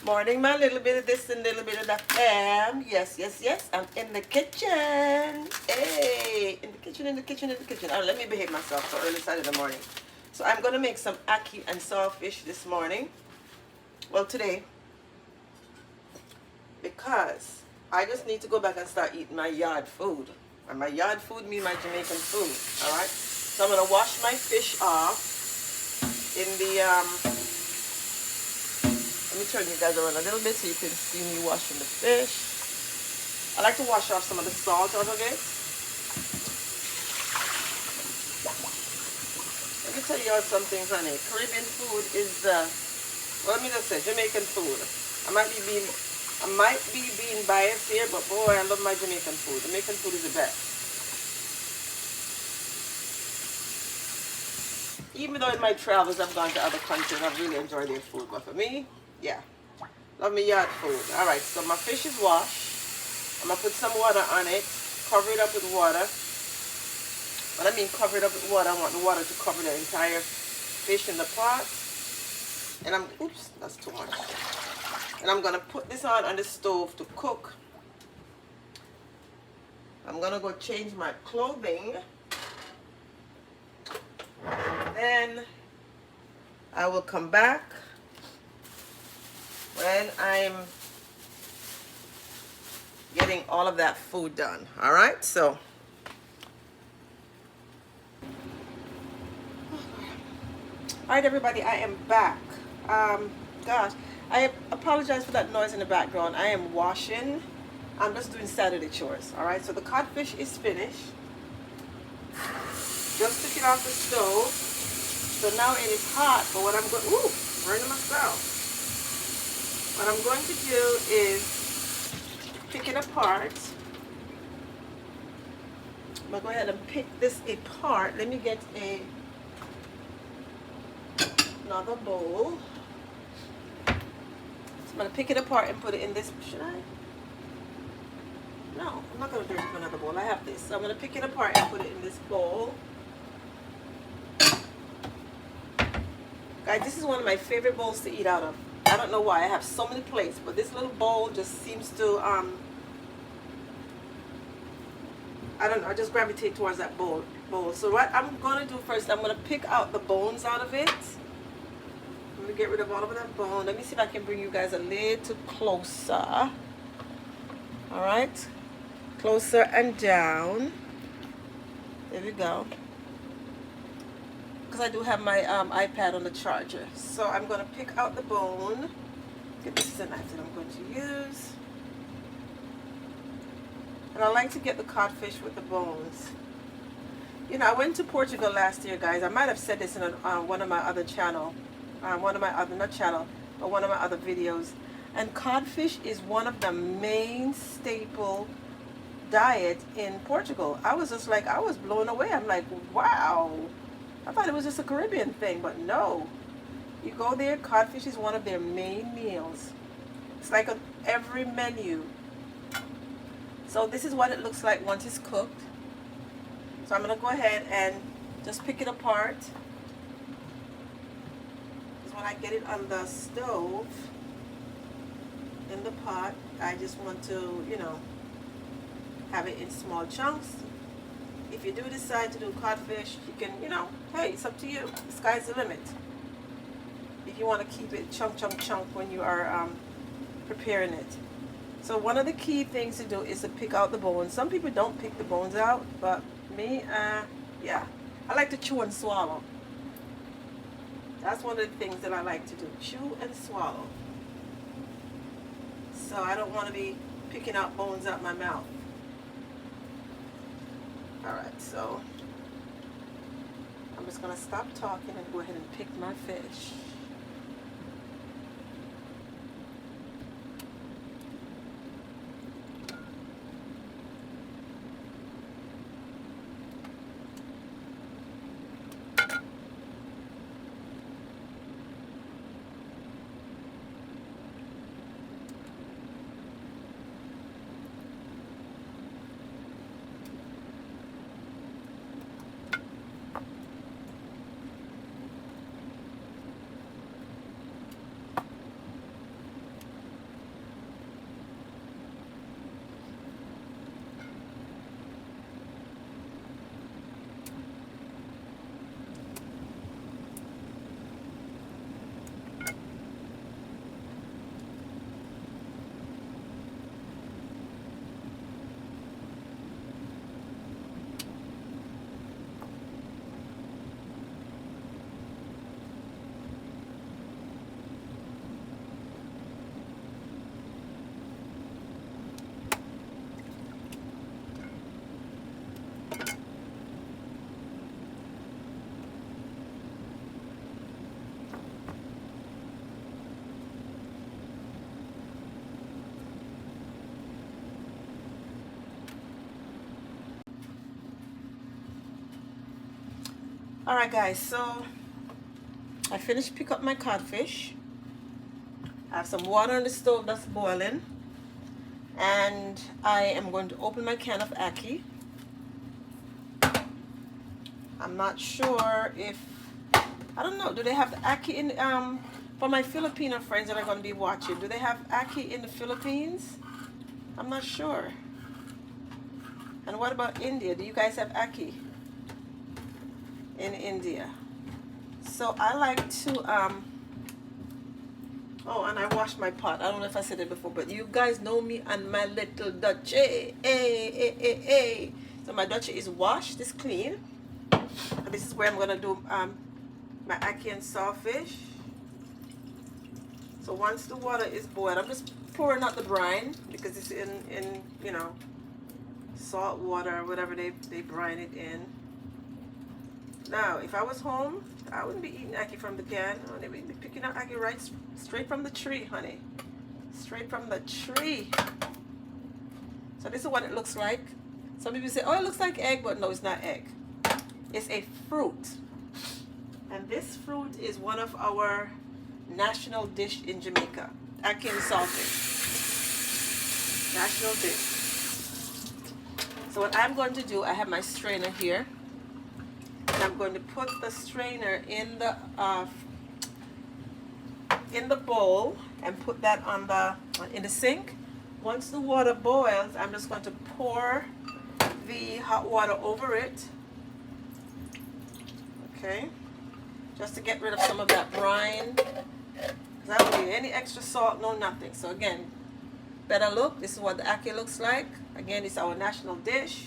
Morning, my little bit of this and little bit of that. Yes, yes, yes. I'm in the kitchen. Hey, in the kitchen, in the kitchen, in the kitchen. Oh, let me behave myself so early side of the morning. So I'm gonna make some ackee and saltfish this morning. Well, today, because I just need to go back and start eating my yard food. And my yard food means my Jamaican food. All right. So I'm gonna wash my fish off in the Let me turn you guys around a little bit so you can see me washing the fish. I like to wash off some of the salt out of it. Let me tell you all something, honey. Caribbean food is well, let me just say, Jamaican food. I might be being biased here, but boy, I love my Jamaican food. Jamaican food is the best. Even though in my travels I've gone to other countries, I've really enjoyed their food. But for me, yeah, love me yard food. All right, so my fish is washed. I'm gonna put some water on it, cover it up with water. When I mean cover it up with water, I want the water to cover the entire fish in the pot. And oops, that's too much. And I'm gonna put this on the stove to cook. I'm gonna go change my clothing. Then I will come back when I'm getting all of that food done. All right, so all right, everybody, I am back. Gosh, I apologize for that noise in the background. I am washing. I'm just doing Saturday chores. All right, so the codfish is finished. Just took it off the stove. So now it is hot, but what I'm going, burning myself. What I'm going to do is pick it apart. I'm going to go ahead and pick this apart. Let me get another bowl. So I'm going to pick it apart and put it in this. Should I? No, I'm not going to do it in another bowl. I have this. So I'm going to pick it apart and put it in this bowl. Guys, this is one of my favorite bowls to eat out of. I don't know why. I have so many plates, but this little bowl just seems to, I don't know, I just gravitate towards that bowl. So what I'm going to do first, I'm going to pick out the bones out of it. I'm going to get rid of all of that bone. Let me see if I can bring you guys a little closer. All right. Closer and down. There we go. Because I do have my iPad on the charger. So I'm going to pick out the bone. Okay, this is a knife that I'm going to use. And I like to get the codfish with the bones. You know, I went to Portugal last year, guys. I might have said this in one of my other channel. One of my other videos. And codfish is one of the main staple diet in Portugal. I was just like, I was blown away. I'm like, wow. I thought it was just a Caribbean thing, but no. You go there, codfish is one of their main meals. It's like on every menu. So this is what it looks like once it's cooked. So I'm going to go ahead and just pick it apart. Because when I get it on the stove, in the pot, I just want to, you know, have it in small chunks. If you do decide to do codfish, you can, you know, hey, it's up to you. The sky's the limit. If you want to keep it chunk when you are preparing it. So one of the key things to do is to pick out the bones. Some people don't pick the bones out, but me, yeah. I like to chew and swallow. That's one of the things that I like to do. Chew and swallow. So I don't want to be picking out bones out my mouth. Alright, so I'm just going to stop talking and go ahead and pick my fish. Alright guys, so I finished pick up my codfish. I have some water on the stove that's boiling. And I am going to open my can of ackee. I'm not sure if, I don't know, do they have the ackee in, for my Filipino friends that are going to be watching, do they have ackee in the Philippines? I'm not sure. And what about India? Do you guys have ackee in India? So I like to, oh, and I washed my pot. I don't know if I said it before, but you guys know me and my little Dutchie. Hey. So my Dutchie is washed, it's clean. And this is where I'm going to do my Ackee and Saltfish. So once the water is boiled, I'm just pouring out the brine because it's in you know, salt water or whatever they brine it in. Now, if I was home, I wouldn't be eating ackee from the can. I would be picking out ackee right straight from the tree, honey. Straight from the tree. So this is what it looks like. Some people say, oh, it looks like egg, but no, it's not egg. It's a fruit. And this fruit is one of our national dish in Jamaica. Ackee and Saltfish. National dish. So what I'm going to do, I have my strainer here. And I'm going to put the strainer in the bowl and put that on in the sink. Once the water boils, I'm just going to pour the hot water over it. Okay, just to get rid of some of that brine. Because I don't need any extra salt, no nothing. So again, better look. This is what the ackee looks like. Again, it's our national dish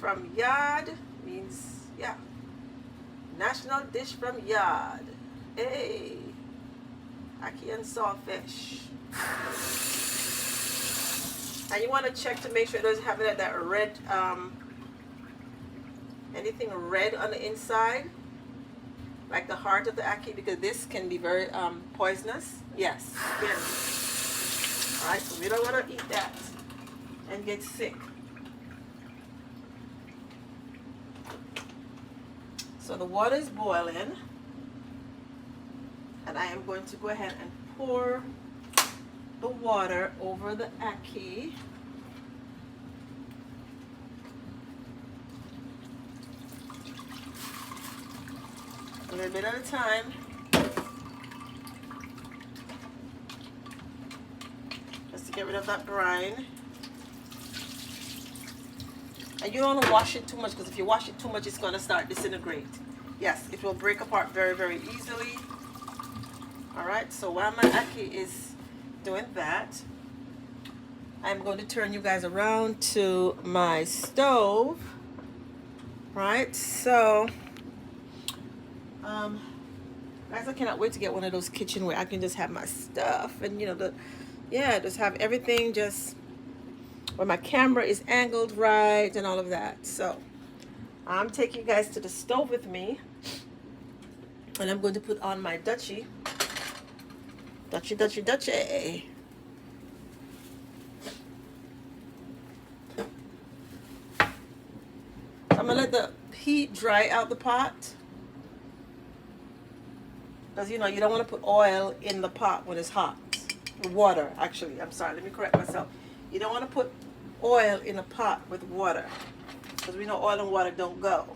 from Yard. Means, yeah, national dish from Yard. Hey, Ackee and Saltfish. And you want to check to make sure it doesn't have that red, anything red on the inside, like the heart of the ackee, because this can be very poisonous. Yes, very. All right, so we don't want to eat that and get sick. So the water is boiling, and I am going to go ahead and pour the water over the ackee. A little bit at a time. Just to get rid of that brine. And you don't want to wash it too much, because if you wash it too much, it's going to start disintegrate. Yes, it will break apart very, very easily. Alright, so while my ackee is doing that, I'm going to turn you guys around to my stove. Right, so guys, I cannot wait to get one of those kitchen where I can just have my stuff and, you know, just have everything just where my camera is angled right and all of that. So I'm taking you guys to the stove with me, and I'm going to put on my Dutchie. Dutchie. I'm gonna let the heat dry out the pot, because you know you don't want to put oil in the pot when it's hot. Water, actually. I'm sorry. Let me correct myself. You don't want to put oil in a pot with water, because we know oil and water don't go.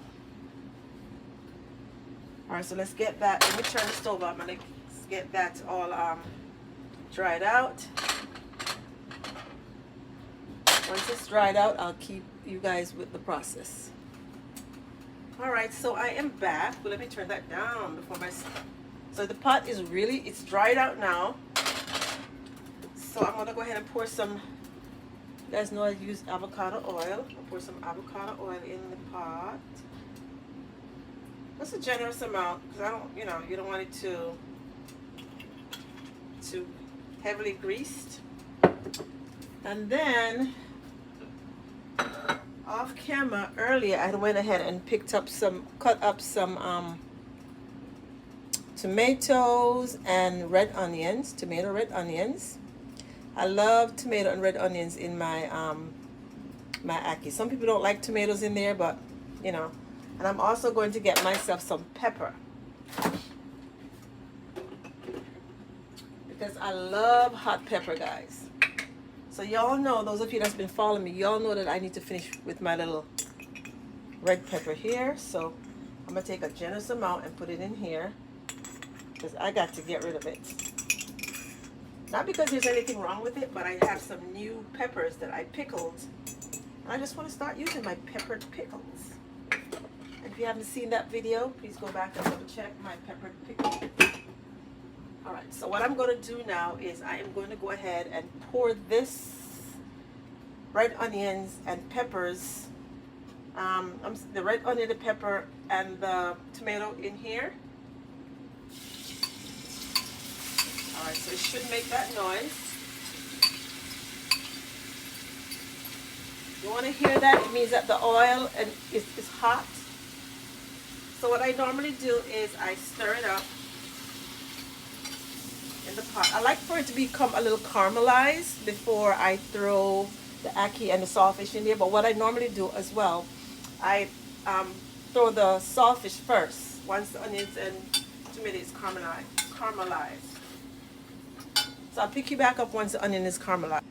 All right, so let's get that. Let me turn the stove on. Let's get that all dried out. Once it's dried out, I'll keep you guys with the process. All right, so I am back. But let me turn that down before so the pot is it's dried out now. So I'm gonna go ahead and pour some. You guys know I use avocado oil. I'll pour some avocado oil in the pot. That's a generous amount, because I don't, you don't want it too heavily greased. And then off camera earlier, I went ahead and cut up some tomatoes and red onions. Red onions. I love tomato and red onions in my my ackee. Some people don't like tomatoes in there, but And I'm also going to get myself some pepper, because I love hot pepper, guys. So y'all know, those of you that's been following me, y'all know that I need to finish with my little red pepper here. So I'm gonna take a generous amount and put it in here, because I got to get rid of it. Not because there's anything wrong with it, but I have some new peppers that I pickled. And I just want to start using my peppered pickles. And if you haven't seen that video, please go back and double check my peppered pickle. Alright, so what I'm going to do now is I am going to go ahead and pour this red onions and peppers, the red onion, the pepper, and the tomato in here. Alright, so it should make that noise. You want to hear that? It means that the oil is hot. So what I normally do is I stir it up in the pot. I like for it to become a little caramelized before I throw the ackee and the saltfish in there. But what I normally do as well, I throw the saltfish first once the onions and tomato is caramelized. So I'll pick you back up once the onion is caramelized.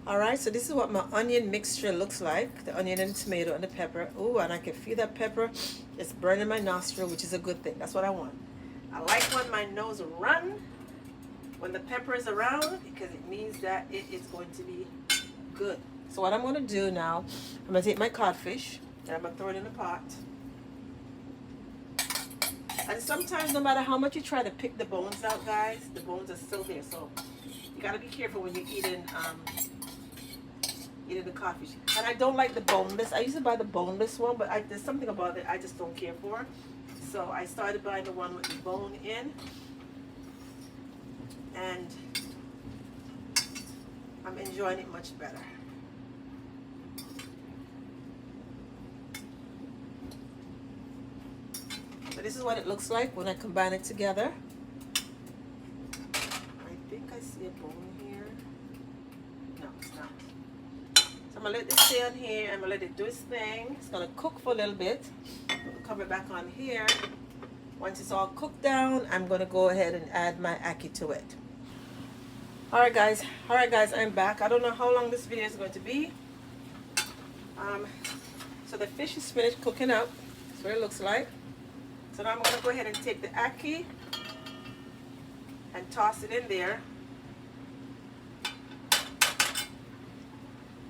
Alright, so this is what my onion mixture looks like. The onion and the tomato and the pepper. Oh, and I can feel that pepper. It's burning my nostril, which is a good thing. That's what I want. I like when my nose runs when the pepper is around, because it means that it is going to be good. So what I'm going to do now, I'm going to take my codfish and I'm going to throw it in the pot. And sometimes, no matter how much you try to pick the bones out, guys, the bones are still there. So you got to be careful when you're eating the codfish. And I don't like the boneless. I used to buy the boneless one, but there's something about it I just don't care for. So I started buying the one with the bone in. And I'm enjoying it much better. So this is what it looks like when I combine it together. I think I see a bone here. No, it's not. So I'm going to let this stay on here. I'm going to let it do its thing. It's going to cook for a little bit. We'll cover it back on here. Once it's all cooked down, I'm going to go ahead and add my ackee to it. Alright guys, I'm back. I don't know how long this video is going to be. So the fish is finished cooking up. That's what it looks like. So now I'm going to go ahead and take the ackee and toss it in there.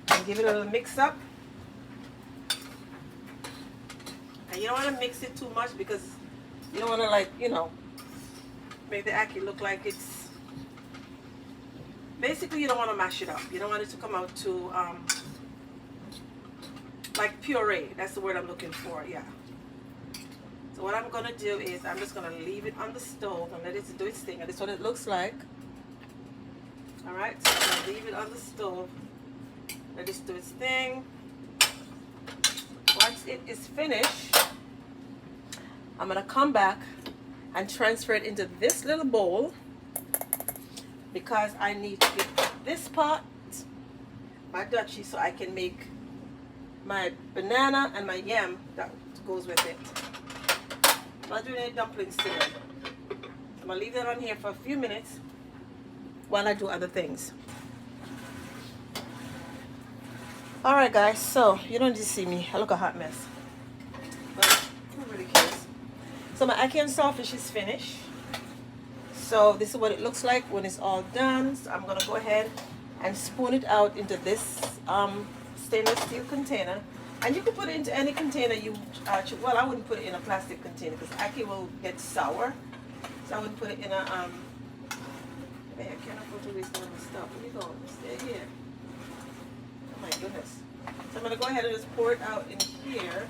And give it a little mix up. And you don't want to mix it too much, because you don't want to, like, you know, make the ackee look like it's... Basically, you don't want to mash it up. You don't want it to come out too, like puree. That's the word I'm looking for, yeah. So what I'm going to do is I'm just going to leave it on the stove and let it do its thing. And this is what it looks like. Alright, so I'm going to leave it on the stove. Let it do its thing. Once it is finished, I'm going to come back and transfer it into this little bowl, because I need to get this pot, my duchy, so I can make my banana and my yam that goes with it. I'm not doing any dumplings today. I'm going to leave that on here for a few minutes while I do other things. Alright guys, so you don't just see me. I look a hot mess. But who really cares? So my ackee and saltfish is finished. So this is what it looks like when it's all done. So I'm going to go ahead and spoon it out into this stainless steel container. And you can put it into any container you well, I wouldn't put it in a plastic container, because ackee will get sour. So I wouldn't put it in a man, I can't afford to waste all this stuff. Where you going? Stay here. Oh my goodness. So I'm going to go ahead and just pour it out in here.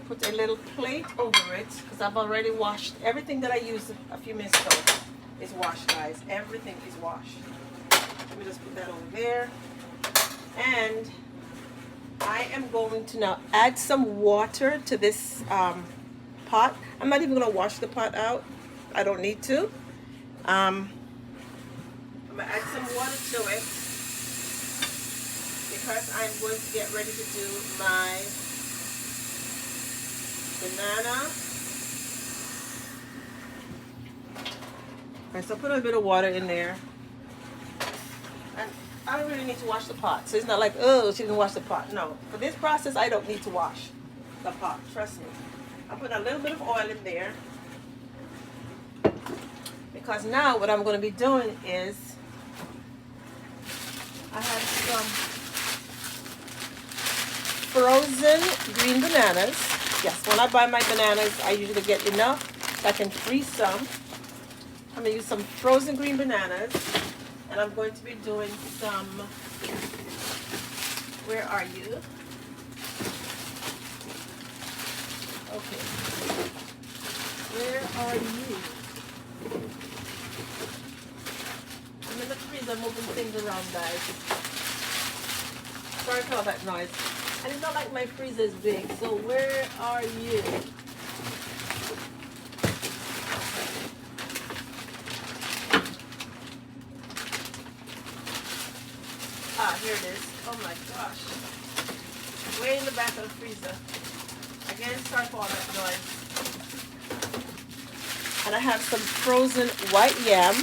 Put a little plate over it, because I've already washed everything that I used a few minutes ago. Is washed, guys. Everything is washed. Let me just put that over there. And I am going to now add some water to this pot. I'm not even going to wash the pot out. I don't need to. I'm going to add some water to it because I'm going to get ready to do my banana. Okay, so put a bit of water in there. And I don't really need to wash the pot. So it's not like, oh, she didn't wash the pot. No, for this process, I don't need to wash the pot. Trust me. I'm putting a little bit of oil in there. Because now what I'm going to be doing is, I have some frozen green bananas. Yes, when I buy my bananas, I usually get enough so I can freeze some. I'm going to use some frozen green bananas. And I'm going to be doing some, where are you? Okay. Where are you? I'm in the freezer moving things around, guys. Sorry for all that noise. And it's not like my freezer is big, so where are you? Ah, here it is. Oh my gosh. Way in the back of the freezer. Again, sorry for all that noise. And I have some frozen white yam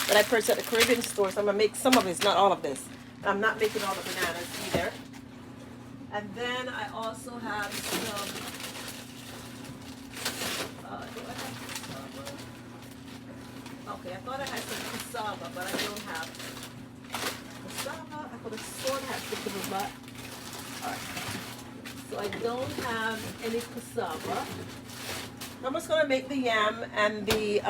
that I purchased at the Caribbean store. So I'm going to make some of this, not all of this. And I'm not making all the bananas either. And then I also have some, do I have cassava? Okay, I thought I had some cassava, but I don't have cassava. I could have sworn I had some of that. Alright. So I don't have any cassava. I'm just going to make the yam and the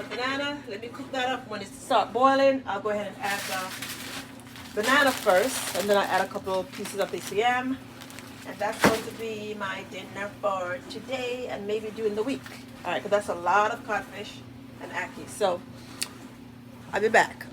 banana. Let me cook that up. When it starts boiling, I'll go ahead and add the banana first, and then I add a couple of pieces of this yam, and that's going to be my dinner for today and maybe during the week. All right, because that's a lot of codfish and ackee. So I'll be back.